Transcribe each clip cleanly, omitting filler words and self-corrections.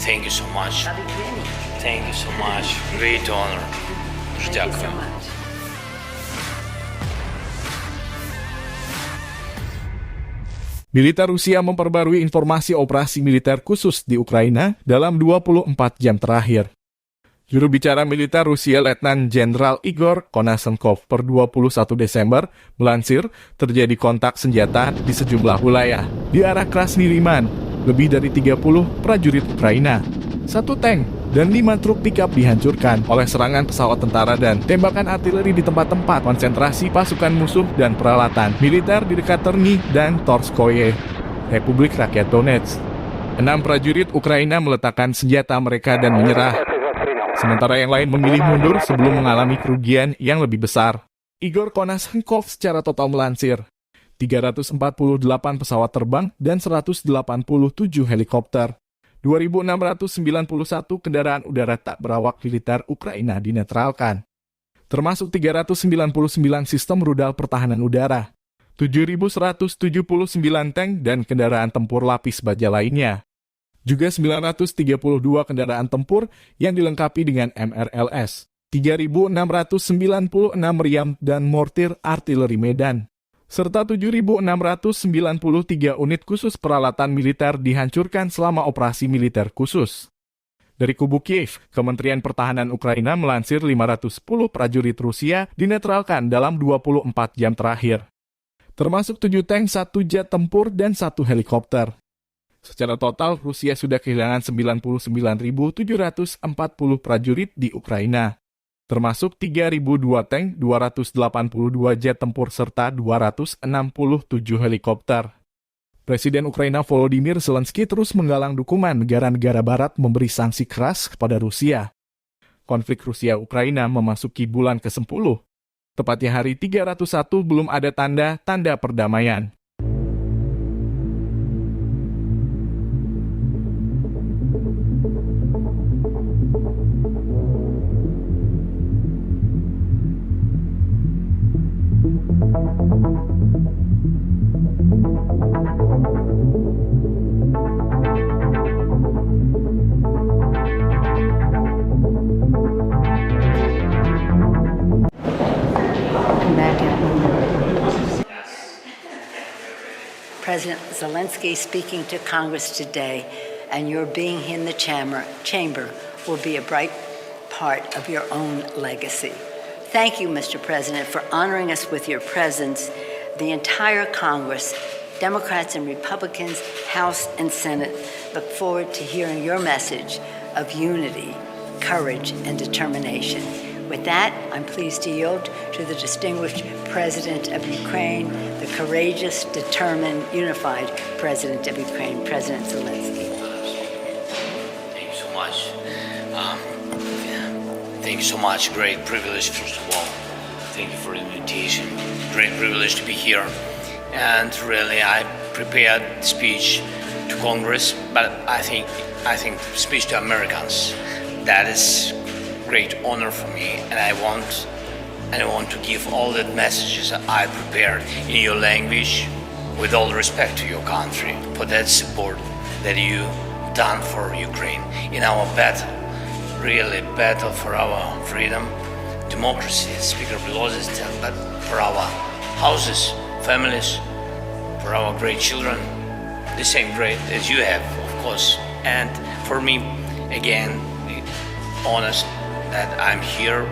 Thank you so much. Thank you so much. Great honor. Дякую. Militer Rusia memperbarui informasi operasi militer khusus di Ukraina dalam 24 jam terakhir. Juru bicara militer Rusia Letnan Jenderal Igor Konashenkov per 21 Desember melansir terjadi kontak senjata di sejumlah wilayah di arah Krasniy-Liman, lebih dari 30 prajurit Ukraina, 1 tank, dan 5 truk pickup dihancurkan oleh serangan pesawat tentara dan tembakan artileri di tempat-tempat konsentrasi pasukan musuh dan peralatan militer di dekat Terni dan Torskoye, Republik Rakyat Donetsk. 6 prajurit Ukraina meletakkan senjata mereka dan menyerah, sementara yang lain memilih mundur sebelum mengalami kerugian yang lebih besar. Igor Konashenkov secara total melansir 348 pesawat terbang dan 187 helikopter. 2.691 kendaraan udara tak berawak militer Ukraina dinetralkan, termasuk 399 sistem rudal pertahanan udara, 7.179 tank dan kendaraan tempur lapis baja lainnya. Juga 932 kendaraan tempur yang dilengkapi dengan MRLS, 3.696 meriam dan mortir artileri medan, serta 7.693 unit khusus peralatan militer dihancurkan selama operasi militer khusus. Dari kubu Kiev, Kementerian Pertahanan Ukraina melansir 510 prajurit Rusia dinetralkan dalam 24 jam terakhir, termasuk 7 tank, 1 jet tempur, dan 1 helikopter. Secara total, Rusia sudah kehilangan 99.740 prajurit di Ukraina, termasuk 3.002 tank, 282 jet tempur, serta 267 helikopter. Presiden Ukraina Volodymyr Zelenskiy terus menggalang dukungan negara-negara barat memberi sanksi keras kepada Rusia. Konflik Rusia Ukraina memasuki bulan ke-10. Tepatnya hari 301 belum ada tanda-tanda perdamaian. President Zelenskiy speaking to Congress today, and your being in the chamber will be a bright part of your own legacy. Thank you, Mr. President, for honoring us with your presence. The entire Congress, Democrats and Republicans, House and Senate, look forward to hearing your message of unity, courage, and determination. With that, I'm pleased to yield to the distinguished President of Ukraine, the courageous, determined, unified President of Ukraine, President Zelenskiy. Thank you so much. Thank you so much. Great privilege, first of all. Thank you for the invitation. Great privilege to be here. And really, I prepared speech to Congress, but I think speech to Americans. That is great honor for me, and I want to give all the messages that I prepared in your language, with all respect to your country, for that support that you done for Ukraine in our battle, really battle for our freedom, democracy, Speaker Pelosi said, but for our houses, families, for our great children, the same great as you have, of course. And for me, again, honest that I'm here.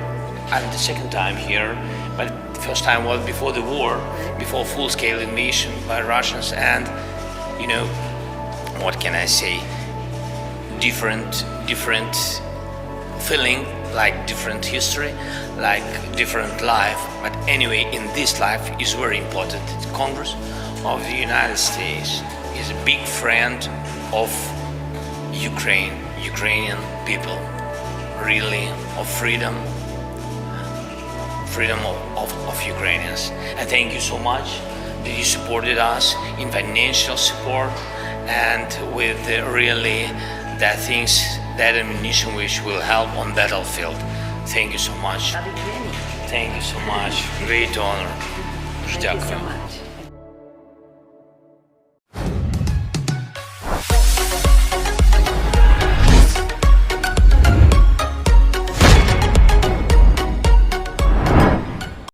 I'm the second time here, but the first time was before the war, before full-scale invasion by Russians, and what can I say? Different feeling, like different history, like different life. But anyway, in this life is very important. The Congress of the United States is a big friend of Ukrainian people. Really, of freedom of Ukrainians. And thank you so much that you supported us in financial support and with really that things, that ammunition which will help on battlefield. Thank you so much. Thank you so much. Great honor. Дякую.